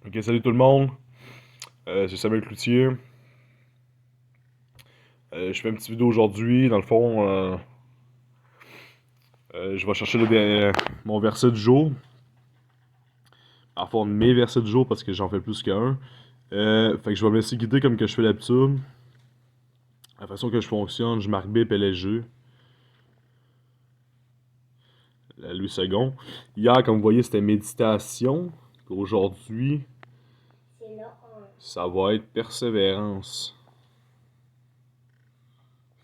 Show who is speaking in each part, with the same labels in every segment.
Speaker 1: Ok, salut tout le monde. C'est Samuel Cloutier. Je fais une petite vidéo aujourd'hui. Dans le fond, je vais chercher mon verset du jour. En fond, mes versets du jour parce que j'en fais plus qu'un. Fait que je vais me laisser guider comme que je fais d'habitude. La façon que je fonctionne, je marque bip et léger. La Louis II. Hier, comme vous voyez, c'était méditation. Aujourd'hui, ça va être persévérance.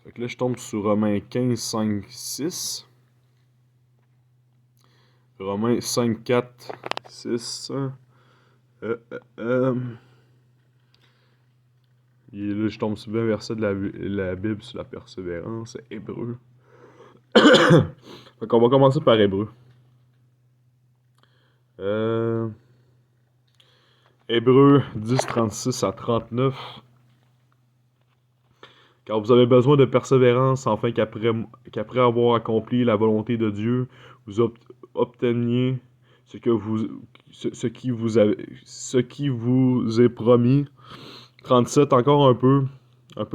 Speaker 1: Fait que là, je tombe sur Romains 15, 5, 6. Romains 5, 4, 6. Et là, je tombe sur un verset de la Bible sur la persévérance. C'est Hébreu. Fait qu'on va commencer par Hébreu. Hébreu 10, 36 à 39. Car vous avez besoin de persévérance, afin qu'après avoir accompli la volonté de Dieu, vous obteniez ce qui vous est promis. 37, encore un peu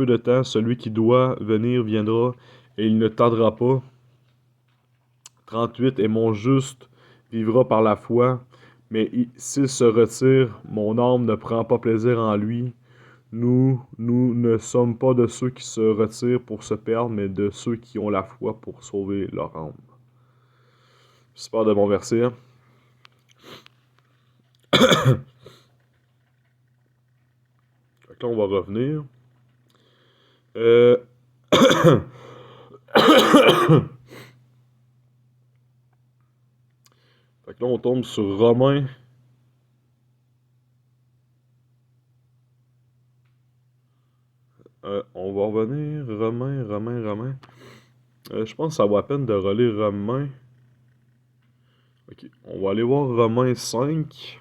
Speaker 1: de temps, celui qui doit venir viendra, et il ne tardera pas. 38, et mon juste vivra par la foi, mais s'il se retire, mon âme ne prend pas plaisir en lui. Nous ne sommes pas de ceux qui se retirent pour se perdre, mais de ceux qui ont la foi pour sauver leur âme. J'espère de bon verset. Fait que là, on va revenir. Fait que là, on tombe sur Romains. On va revenir. Romains. Je pense que ça vaut la peine de relire Romains. Ok, on va aller voir Romains 5.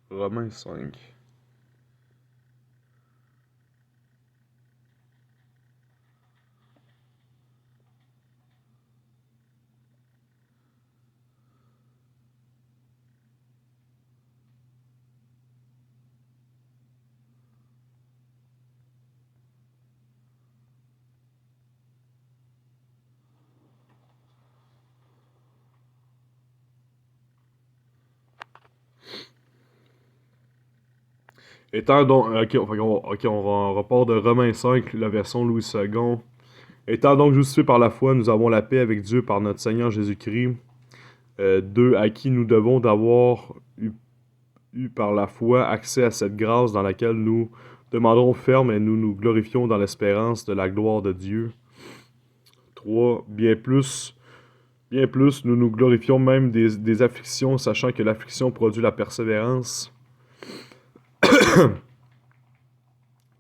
Speaker 1: Romains 5. Étant donc. On repart de Romains 5, la version Louis II. Étant donc justifiés par la foi, nous avons la paix avec Dieu par notre Seigneur Jésus-Christ. 2. À qui nous devons d'avoir eu par la foi accès à cette grâce dans laquelle nous demandons ferme et nous nous glorifions dans l'espérance de la gloire de Dieu. 3. Bien plus, nous nous glorifions même des afflictions, sachant que l'affliction produit la persévérance.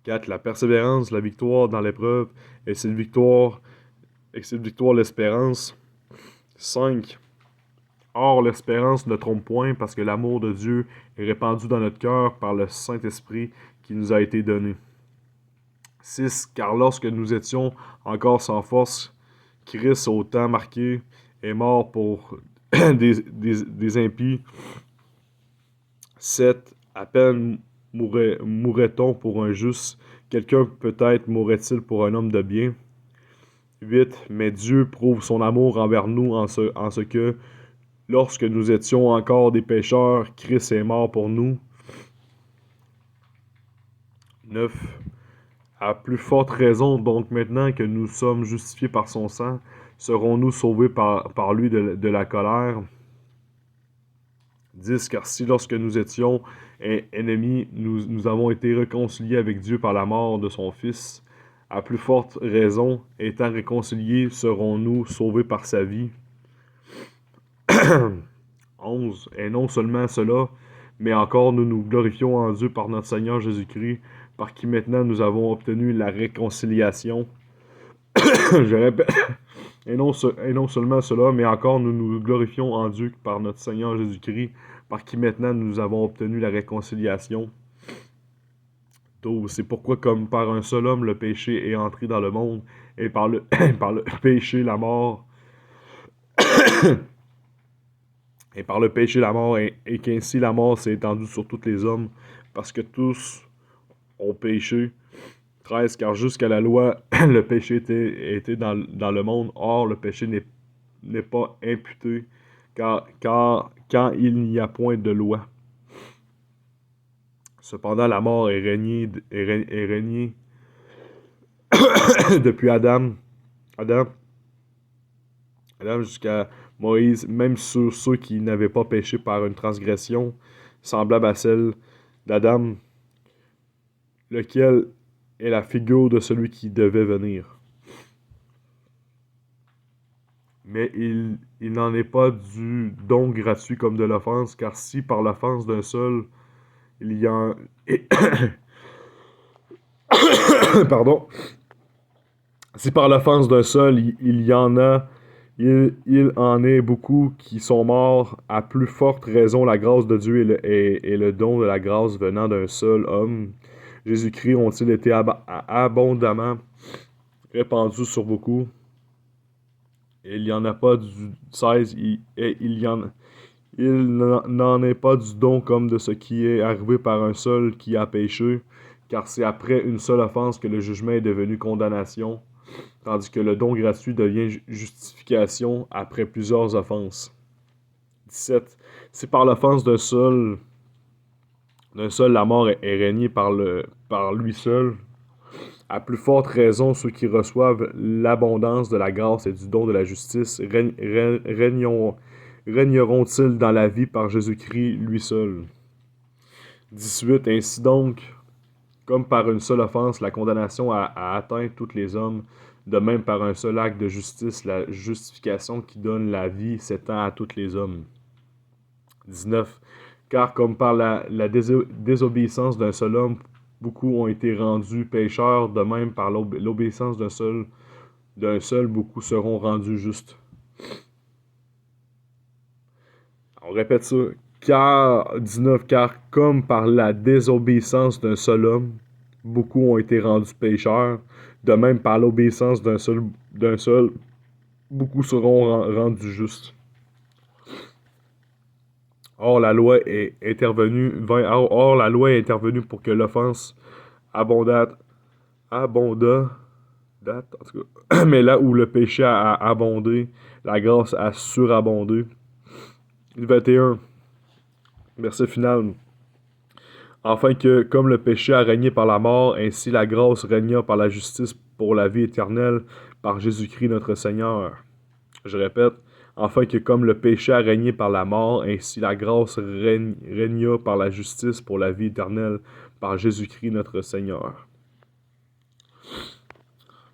Speaker 1: 4. La persévérance, la victoire dans l'épreuve, et cette victoire l'espérance. 5. Or, l'espérance ne trompe point, parce que l'amour de Dieu est répandu dans notre cœur par le Saint-Esprit qui nous a été donné. 6. Car lorsque nous étions encore sans force, Christ, au temps marqué, est mort pour des impies. 7. À peine mourrait-on pour un juste, quelqu'un peut-être mourrait-il pour un homme de bien. 8. Mais Dieu prouve son amour envers nous en ce que, lorsque nous étions encore des pécheurs, Christ est mort pour nous. 9. À plus forte raison, donc maintenant que nous sommes justifiés par son sang, serons-nous sauvés par lui de la colère. 10. Car si lorsque nous étions ennemis, nous avons été réconciliés avec Dieu par la mort de son Fils, à plus forte raison, étant réconciliés, serons-nous sauvés par sa vie. 11. Et non seulement cela, mais encore nous nous glorifions en Dieu par notre Seigneur Jésus-Christ, par qui maintenant nous avons obtenu la réconciliation. Je répète. Et non seulement cela, mais encore nous nous glorifions en Dieu par notre Seigneur Jésus-Christ, par qui maintenant nous avons obtenu la réconciliation. tôt. C'est pourquoi, comme par un seul homme, le péché est entré dans le monde, et par le, par le péché, la mort, et par le péché, la mort, et qu'ainsi la mort s'est étendue sur tous les hommes, parce que tous ont péché. 13. Car jusqu'à la loi, le péché était dans le monde. Or, le péché n'est pas imputé, car quand il n'y a point de loi. Cependant, la mort est régnée depuis Adam jusqu'à Moïse, même sur ceux qui n'avaient pas péché par une transgression semblable à celle d'Adam, lequel est la figure de celui qui devait venir. Mais il n'en est pas du don gratuit comme de l'offense, car si par l'offense d'un seul, il y en... Pardon. Si par l'offense d'un seul, il y en a, il en est beaucoup qui sont morts, à plus forte raison la grâce de Dieu et le don de la grâce venant d'un seul homme, Jésus-Christ, ont-ils été abondamment répandus sur beaucoup. Et il n'y en a pas du 16, il n'en est pas du don comme de ce qui est arrivé par un seul qui a péché, car c'est après une seule offense que le jugement est devenu condamnation, tandis que le don gratuit devient justification après plusieurs offenses. 17. Si par l'offense d'un seul la mort est régnée par lui seul, à plus forte raison ceux qui reçoivent l'abondance de la grâce et du don de la justice régneront-ils dans la vie par Jésus-Christ lui seul. 18. Ainsi donc, comme par une seule offense, la condamnation a atteint tous les hommes, de même par un seul acte de justice, la justification qui donne la vie s'étend à tous les hommes. 19. Car comme par la désobéissance d'un seul homme, beaucoup ont été rendus pécheurs, de même par l'obéissance d'un seul, beaucoup seront rendus justes. On répète ça. Car 19. Car comme par la désobéissance d'un seul homme, beaucoup ont été rendus pécheurs, de même par l'obéissance d'un seul, beaucoup seront rendus justes. Or, la loi est intervenue pour que l'offense abondât, en tout cas. Mais là où le péché a abondé, la grâce a surabondé. 21, verset final. Afin que, comme le péché a régné par la mort, ainsi la grâce régna par la justice pour la vie éternelle, par Jésus-Christ notre Seigneur. Je répète, afin que comme le péché a régné par la mort, ainsi la grâce régna par la justice pour la vie éternelle, par Jésus-Christ notre Seigneur.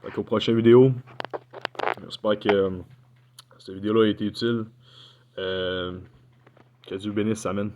Speaker 1: Donc, aux prochaines vidéos, j'espère que cette vidéo-là a été utile. Que Dieu bénisse, amen.